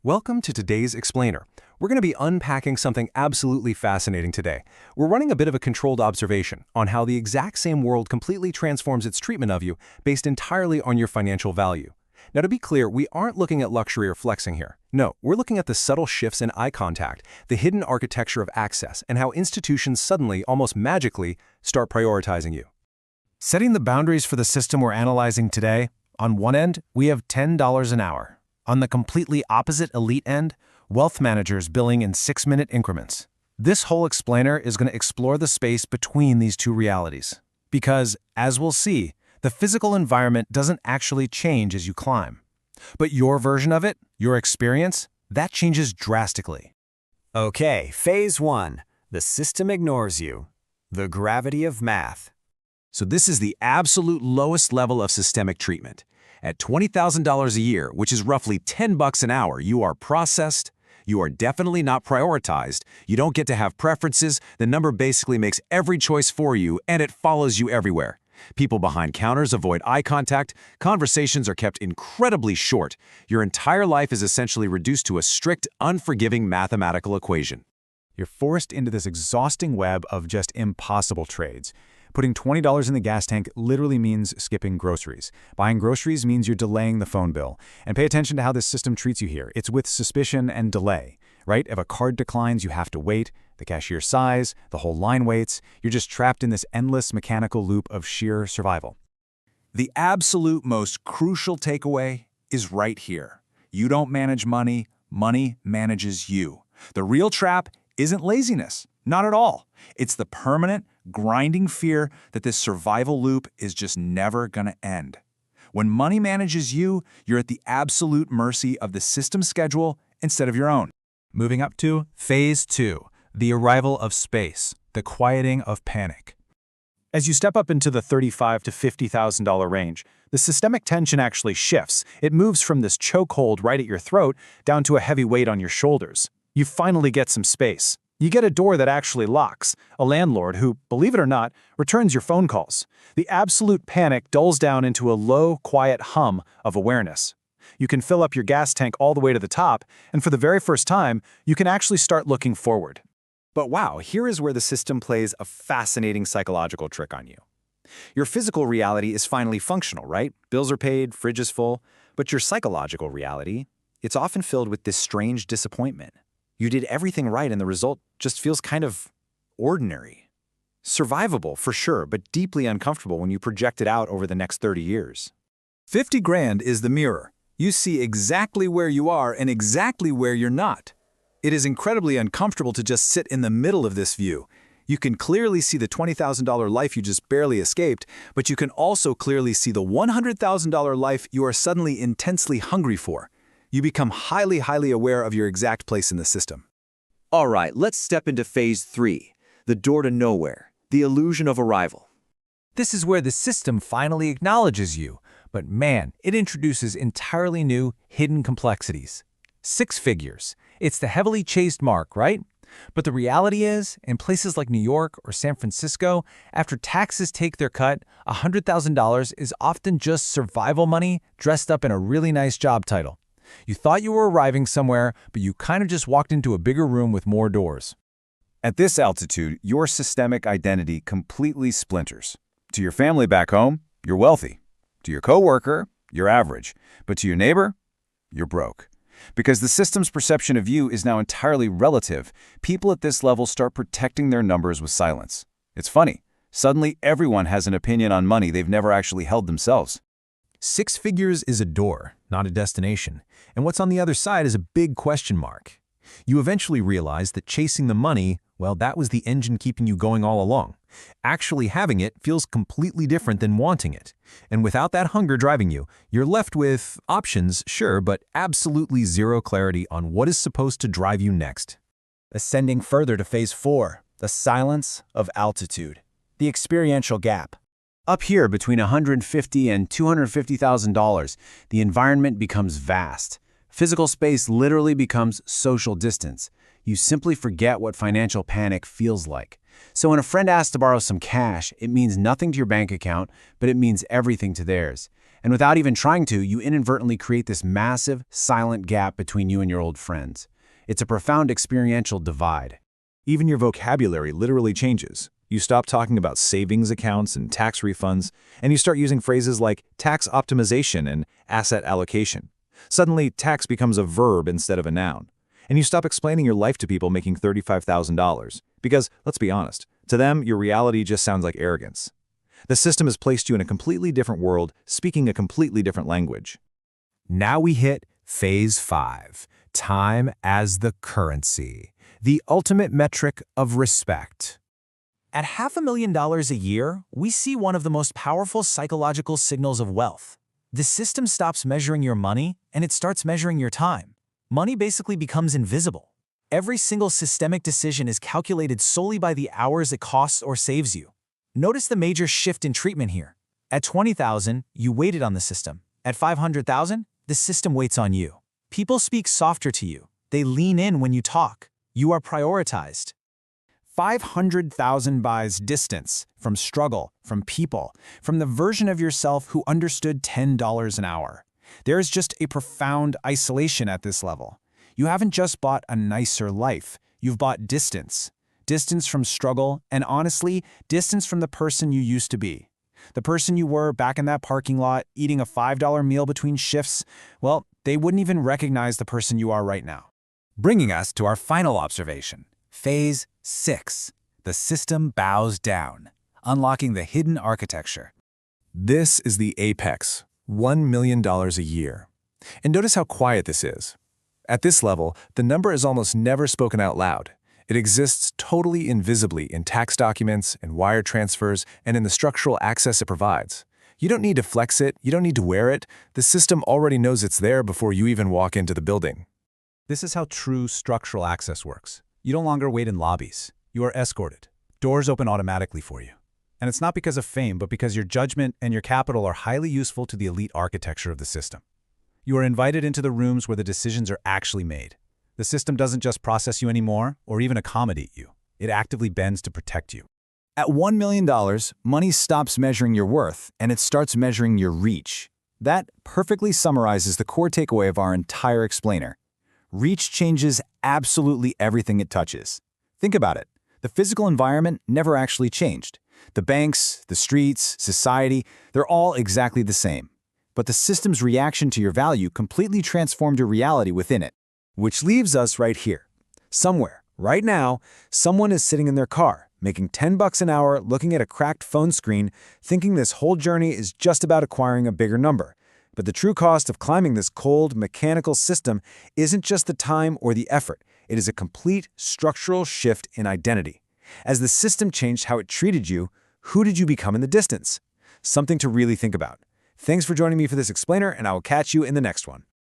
Welcome to today's Explainer. We're going to be unpacking something absolutely fascinating today. We're running a bit of a controlled observation on how the exact same world completely transforms its treatment of you based entirely on your financial value. Now, to be clear, we aren't looking at luxury or flexing here. No, we're looking at the subtle shifts in eye contact, the hidden architecture of access, and how institutions suddenly, almost magically, start prioritizing you. Setting the boundaries for the system we're analyzing today, on one end, we have $10 an hour. On the completely opposite elite end, wealth managers billing in 6-minute increments. This whole explainer is going to explore the space between these two realities. Because, as we'll see, the physical environment doesn't actually change as you climb. But your version of it, your experience, that changes drastically. Okay, Phase 1. The system ignores you. The gravity of math. So this is the absolute lowest level of systemic treatment. At $20,000 a year, which is roughly $10 an hour, you are processed, you are definitely not prioritized, you don't get to have preferences, the number basically makes every choice for you, and it follows you everywhere. People behind counters avoid eye contact, conversations are kept incredibly short. Your entire life is essentially reduced to a strict, unforgiving mathematical equation. You're forced into this exhausting web of just impossible trades. Putting $20 in the gas tank literally means skipping groceries. Buying groceries means you're delaying the phone bill. And pay attention to how this system treats you here. It's with suspicion and delay, right? If a card declines, you have to wait. The cashier sighs, the whole line waits. You're just trapped in this endless mechanical loop of sheer survival. The absolute most crucial takeaway is right here. You don't manage money, money manages you. The real trap isn't laziness, not at all. It's the permanent, grinding fear that this survival loop is just never gonna end. When money manages you, you're at the absolute mercy of the system's schedule instead of your own. Moving up to Phase 2, the arrival of space, the quieting of panic. As you step up into the $35,000 to $50,000 range, the systemic tension actually shifts. It moves from this chokehold right at your throat down to a heavy weight on your shoulders. You finally get some space. You get a door that actually locks, a landlord who, believe it or not, returns your phone calls. The absolute panic dulls down into a low, quiet hum of awareness. You can fill up your gas tank all the way to the top, and for the very first time, you can actually start looking forward. But wow, here is where the system plays a fascinating psychological trick on you. Your physical reality is finally functional, right? Bills are paid, fridge is full. But your psychological reality, it's often filled with this strange disappointment. You did everything right and the result just feels kind of ordinary. Survivable, for sure, but deeply uncomfortable when you project it out over the next 30 years. 50 grand is the mirror. You see exactly where you are and exactly where you're not. It is incredibly uncomfortable to just sit in the middle of this view. You can clearly see the $20,000 life you just barely escaped, but you can also clearly see the $100,000 life you are suddenly intensely hungry for. You become highly aware of your exact place in the system. All right, let's step into Phase 3, the door to nowhere, the illusion of arrival. This is where the system finally acknowledges you, but man, it introduces entirely new, hidden complexities. 6 figures. It's the heavily chased mark, right? But the reality is, in places like New York or San Francisco, after taxes take their cut, $100,000 is often just survival money dressed up in a really nice job title. You thought you were arriving somewhere, but you kind of just walked into a bigger room with more doors. At this altitude, your systemic identity completely splinters. To your family back home, you're wealthy. To your coworker, you're average. But to your neighbor, you're broke. Because the system's perception of you is now entirely relative, people at this level start protecting their numbers with silence. It's funny. Suddenly, everyone has an opinion on money they've never actually held themselves. 6 figures is a door, not a destination, and what's on the other side is a big question mark. You eventually realize that chasing the money, well, that was the engine keeping you going all along. Actually having it feels completely different than wanting it. And without that hunger driving you, you're left with options, sure, but absolutely zero clarity on what is supposed to drive you next. Ascending further to Phase 4, the silence of altitude, the experiential gap. Up here, between $150,000 and $250,000, the environment becomes vast. Physical space literally becomes social distance. You simply forget what financial panic feels like. So when a friend asks to borrow some cash, it means nothing to your bank account, but it means everything to theirs. And without even trying to, you inadvertently create this massive, silent gap between you and your old friends. It's a profound experiential divide. Even your vocabulary literally changes. You stop talking about savings accounts and tax refunds, and you start using phrases like tax optimization and asset allocation. Suddenly, tax becomes a verb instead of a noun. And you stop explaining your life to people making $35,000. Because, let's be honest, to them, your reality just sounds like arrogance. The system has placed you in a completely different world, speaking a completely different language. Now we hit Phase 5, time as the currency, the ultimate metric of respect. At $500,000 a year, we see one of the most powerful psychological signals of wealth. The system stops measuring your money, and it starts measuring your time. Money basically becomes invisible. Every single systemic decision is calculated solely by the hours it costs or saves you. Notice the major shift in treatment here. At $20,000, you waited on the system. At $500,000, the system waits on you. People speak softer to you. They lean in when you talk. You are prioritized. 500,000 buys distance from struggle, from people, from the version of yourself who understood $10 an hour. There is just a profound isolation at this level. You haven't just bought a nicer life, you've bought distance. Distance from struggle, and honestly, distance from the person you used to be. The person you were back in that parking lot, eating a $5 meal between shifts, well, they wouldn't even recognize the person you are right now. Bringing us to our final observation, Phase 6, the system bows down, unlocking the hidden architecture. This is the apex, $1 million a year. And notice how quiet this is. At this level, the number is almost never spoken out loud. It exists totally invisibly in tax documents, in wire transfers, and in the structural access it provides. You don't need to flex it, you don't need to wear it. The system already knows it's there before you even walk into the building. This is how true structural access works. You no longer wait in lobbies. You are escorted. Doors open automatically for you. And it's not because of fame, but because your judgment and your capital are highly useful to the elite architecture of the system. You are invited into the rooms where the decisions are actually made. The system doesn't just process you anymore or even accommodate you. It actively bends to protect you. At $1 million, money stops measuring your worth and it starts measuring your reach. That perfectly summarizes the core takeaway of our entire explainer. Reach changes absolutely everything it touches. Think about it. The physical environment never actually changed. The banks, the streets, society, they're all exactly the same. But the system's reaction to your value completely transformed your reality within it. Which leaves us right here. Somewhere, right now, someone is sitting in their car, making $10 an hour, looking at a cracked phone screen, thinking this whole journey is just about acquiring a bigger number. But the true cost of climbing this cold, mechanical system isn't just the time or the effort. It is a complete structural shift in identity. As the system changed how it treated you, who did you become in the distance? Something to really think about. Thanks for joining me for this explainer, and I will catch you in the next one.